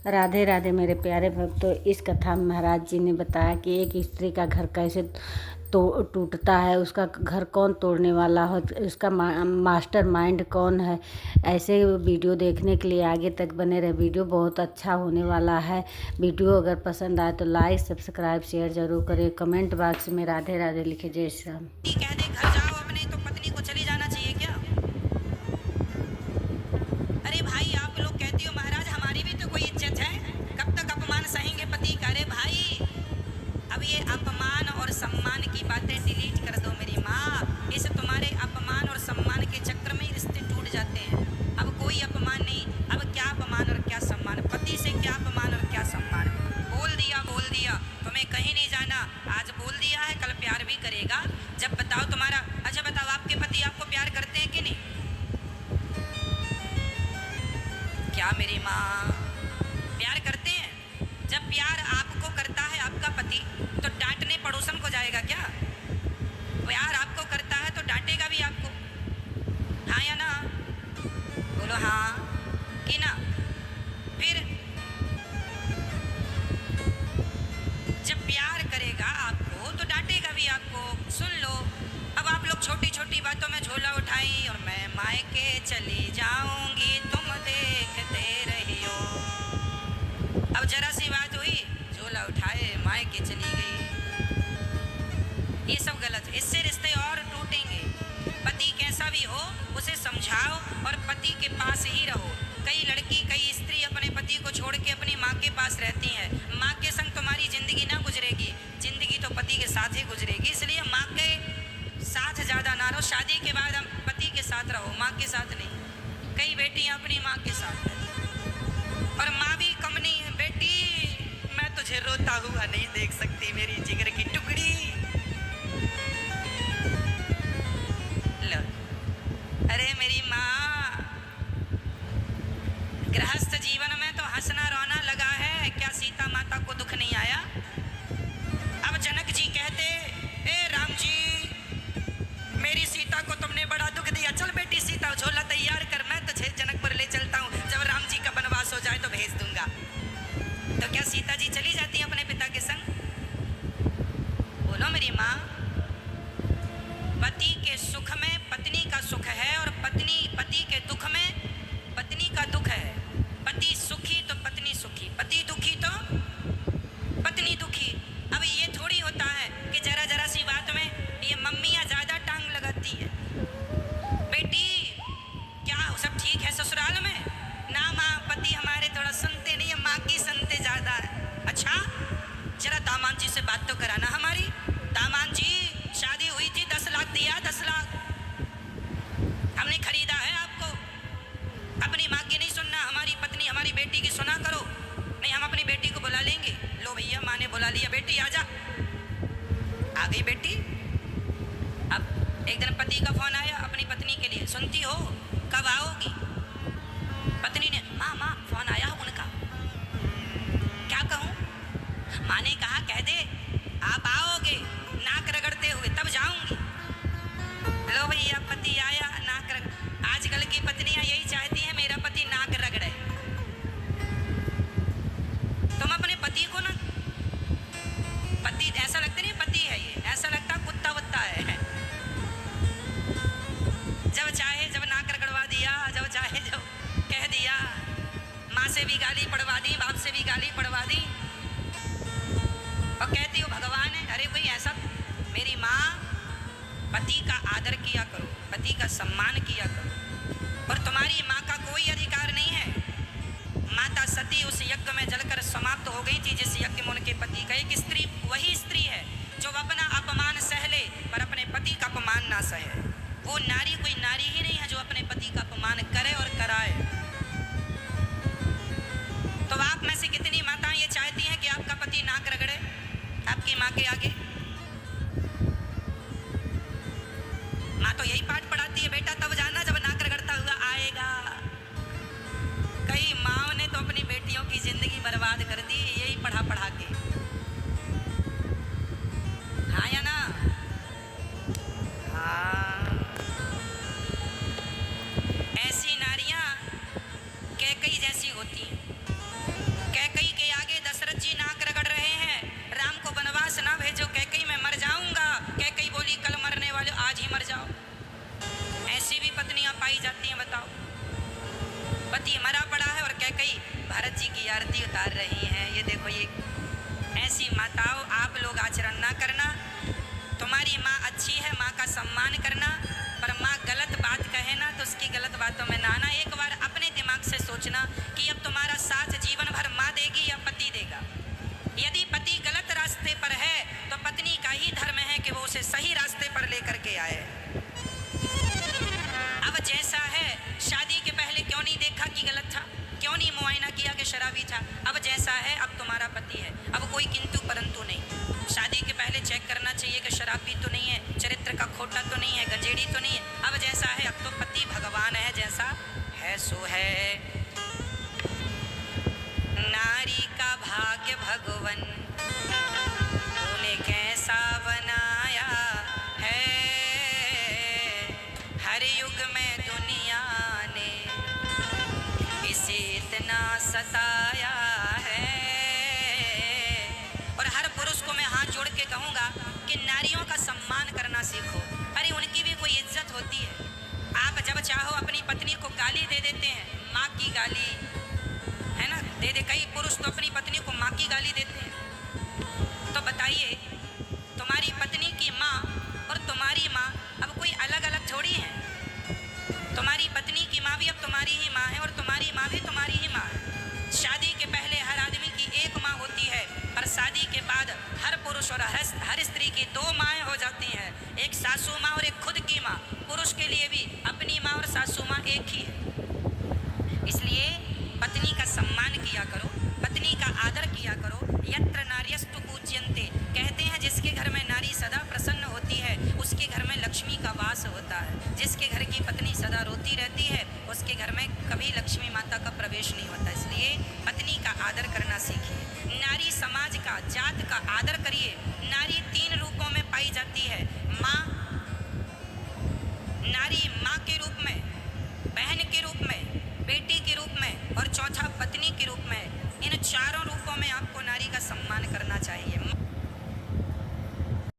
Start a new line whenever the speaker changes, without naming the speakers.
राधे राधे मेरे प्यारे भक्तों। इस कथा में महाराज जी ने बताया कि एक स्त्री का घर कैसे टूटता है, उसका घर कौन तोड़ने वाला हो, उसका मास्टर माइंड कौन है। ऐसे वीडियो देखने के लिए आगे तक बने रहे। वीडियो बहुत अच्छा होने वाला है। वीडियो अगर पसंद आए तो लाइक सब्सक्राइब शेयर जरूर करें। कमेंट बॉक्स में राधे राधे लिखे। जय श्री राम।
कह दे घर जाओ अपने, तो पत्नी को चली जाना चाहिए क्या? अरे भाई, आप लोग कहते हो महाराज हमारी भी तो कोई इज्जत है, कब तक अपमान सहेंगे पति का? अरे भाई, अब ये अपमान और सम्मान की बातें डिलीट कर दो मेरी माँ। इस तुम्हारे अपमान और सम्मान के चक्कर में रिश्ते टूट जाते हैं। अब कोई अपमान नहीं, अब क्या अपमान और क्या सम्मान, पति से क्या अपमान और क्या सम्मान। बोल दिया, तुम्हें कहीं नहीं जाना। आज बोल दिया है, कल प्यार भी करेगा। जब बताओ तुम्हारा, अच्छा बताओ, आपके पति आपको प्यार करते हैं कि नहीं? क्या मेरी माँ प्यार करते हैं? जब प्यार आपको करता है आपका पति, तो डांटने पड़ोसन को जाएगा क्या? प्यार आपको करता है तो डांटेगा भी आपको, हाँ या ना? बोलो हाँ कि ना? फिर जब प्यार करेगा आपको तो डांटेगा भी आपको। सुन लो, अब आप लोग छोटी छोटी बातों में झोला उठाई और मैं मायके चली जाऊंगी, तुम देखते रहियो। अब जरा सी बात हुई, झोला उठाए मायके चली गई। ये सब गलत है, इससे रिश्ते और टूटेंगे। पति कैसा भी हो उसे समझाओ और पति के पास ही रहो। कई लड़की, कई स्त्री अपने पति को छोड़ के अपनी माँ के पास रहती हैं। माँ के संग तुम्हारी जिंदगी ना गुजरेगी, जिंदगी तो पति के साथ ही गुजरेगी। इसलिए माँ के साथ ज़्यादा ना रहो। शादी के बाद हम पति के साथ रहो, माँ के साथ नहीं। कई बेटियाँ अपनी माँ के साथ रहती, और माँ भी कम नहीं है। बेटी, मैं तुझे रोता हुआ नहीं देख सकती, मेरी जिगर की टुकड़ी। लो, अरे मेरी माँ, गृहस्थ जीवन में तो हंसना रोना लगा है, क्या सीता माता को दुख नहीं आया? अब जनक जी कहते, ए राम जी, मेरी सीता को तुमने बड़ा दुख दिया, चल बेटी सीता झोला तैयार कर, मैं तुझे जनकपुर ले चलता हूँ, जब राम जी का वनवास हो जाए तो भेज दूंगा। तो क्या सीता जी चली जाती है अपने पिता के संग? बोलो मेरी माँ, पति के सुख में पत्नी का सुख है, और पति के दुख में पत्नी का दुख है। पति सुखी तो पत्नी सुखी, पति दुखी तो पत्नी दुखी। अब ये थोड़ी होता है कि जरा जरा सी बात में ये मम्मियाँ ज्यादा टांग लगाती है। बेटी, क्या सब ठीक है ससुराल में? ना माँ, पति हमारे थोड़ा सुनते नहीं है, माँ की सुनते ज्यादा है। अच्छा, जरा दामाद जी से बात तो कराना हमारी। दामाद जी, शादी हुई थी, 10 लाख दिया, 10 लाख हमने खरीदा है आपको। अपनी माँ की नहीं सुनना, हमारी पत्नी हमारी बेटी की सुना करो। नहीं, हम अपनी बेटी को बुला लेंगे। लो भैया, माँ ने बुला लिया, बेटी आजा। आ गई बेटी। अब एक दिन पति का फोन आया अपनी पत्नी के लिए, सुनती हो, कब आओगी? पत्नी ने, माँ फोन आया उनका। क्या कहूँ? माँ ने कहा, कह दे आप आओगे नाक रगड़ते हुए, तब जाऊंगी। लो भैया, पति आया, नाक रगड़। आजकल की पत्नियां यही चाहती हैं मेरा पति नाक रगड़े। तुम अपने पति को ना, पति ऐसा लगता नहीं पति है ये, ऐसा लगता कुत्ता वत्ता है। जब चाहे जब नाक रगड़वा दिया, जब चाहे जब कह दिया। माँ से भी गाली पड़वा दी, बाप से भी गाली पड़वा दी, और कहती हो भगवान है। अरे कोई ऐसा, मेरी माँ, पति का आदर किया करो, पति का सम्मान किया करो। और तुम्हारी माँ का कोई अधिकार नहीं है। माता सती उस यज्ञ में जलकर समाप्त हो गई थी जिस यज्ञ में उनके पति का। एक स्त्री वही स्त्री है जो अपना अपमान सह ले पर अपने पति का अपमान ना सहे। वो नारी कोई नारी ही नहीं है जो अपने पति का अपमान करे और कराए। तो आप में से कितनी माताएं ये चाहती हैं कि आपका पति नाक रगड़े आपकी माँ के आगे? माँ तो यही पाठ पढ़ाती है, बेटा तब जाना जब नाक रगड़ता हुआ आएगा। कई माँ ने तो अपनी बेटियों की जिंदगी बर्बाद कर दी यही पढ़ा पढ़ा के, हाँ या ना? हाँ, ऐसी नारियां कैकई जैसी होती हैं। कैकई के आगे दशरथ जी नाक रगड़ रहे हैं, राम को वनवास ना भेजो, कैकई मैं मर जाऊंगा। कैकई बोली कल मरने वाले आज ही मर जाओ। ऐसी भी पत्नियां पाई जाती हैं, बताओ। पति मरा पड़ा है और कैकई भरत जी की आरती उतार रही हैं। ये देखो, ये ऐसी माताओं आप लोग आचरण ना करना। तुम्हारी माँ अच्छी है, माँ का सम्मान करना, पर माँ गलत बात कहे ना तो उसकी गलत बातों में ना आना। एक बार अपने दिमाग से सोचना कि अब तुम्हारा साथ जीवन भर माँ देगी या पति देगा। यदि पति गलत रास्ते पर है तो पत्नी का ही धर्म है कि वो उसे सही रास्ते पर लेकर के आए। अब जैसा है, शादी के पहले क्यों नहीं देखा कि गलत था, क्यों नहीं मुआयना किया कि शराबी था। अब जैसा है, अब तुम्हारा पति है, अब कोई किंतु परंतु नहीं। शादी के पहले चेक करना चाहिए कि शराबी तो नहीं है, चरित्र का खोटा तो नहीं है, गंजेड़ी तो नहीं है। अब जैसा है, अब तो पति भगवान है, जैसा है सो है। नारी का भाग्य भगवन उन्हें कैसा बनाया है, हर युग में दुनिया ने इसे इतना सताया है। और हर पुरुष को मैं हाथ जोड़ के कहूँगा कि नारियों का सम्मान करना सीखो। अरे उनकी भी कोई इज्जत होती है। आप जब चाहो अपनी पत्नी को गाली दे देते हैं, माँ की गाली, है ना, दे दे। कई पुरुष तो अपनी पत्नी को माँ की गाली देते हैं। तो बताइए, तुम्हारी पत्नी की माँ और तुम्हारी माँ अब कोई अलग अलग थोड़ी है। तुम्हारी पत्नी की माँ भी अब तुम्हारी ही माँ है और तुम्हारी माँ भी तुम्हारी ही माँ है। शादी के पहले हर आदमी की एक माँ होती है, पर शादी के बाद हर पुरुष और हर स्त्री की दो माएँ हो जाती हैं, एक सासू माँ और एक खुद की माँ। पुरुष के लिए भी अपनी माँ और सासू माँ एक ही है। इसलिए पत्नी का सम्मान किया करो, पत्नी का आदर किया करो। यत्र नार्यस्तु पूज्यन्ते, कहते हैं जिसके घर में नारी सदा प्रसन्न होती है उसके घर में लक्ष्मी का वास होता है। जिसके घर की पत्नी सदा रोती रहती है उसके घर में कभी लक्ष्मी माता का प्रवेश नहीं होता। इसलिए पत्नी का आदर करना सीखिए। नारी समाज का, जात का आदर करिए। नारी 3 रूपों में पाई जाती है। माँ, नारी माँ के रूप में, बहन के रूप में, बेटी के रूप में और चौथा पत्नी के रूप में। इन चारों रूपों में आपको नारी का सम्मान करना चाहिए।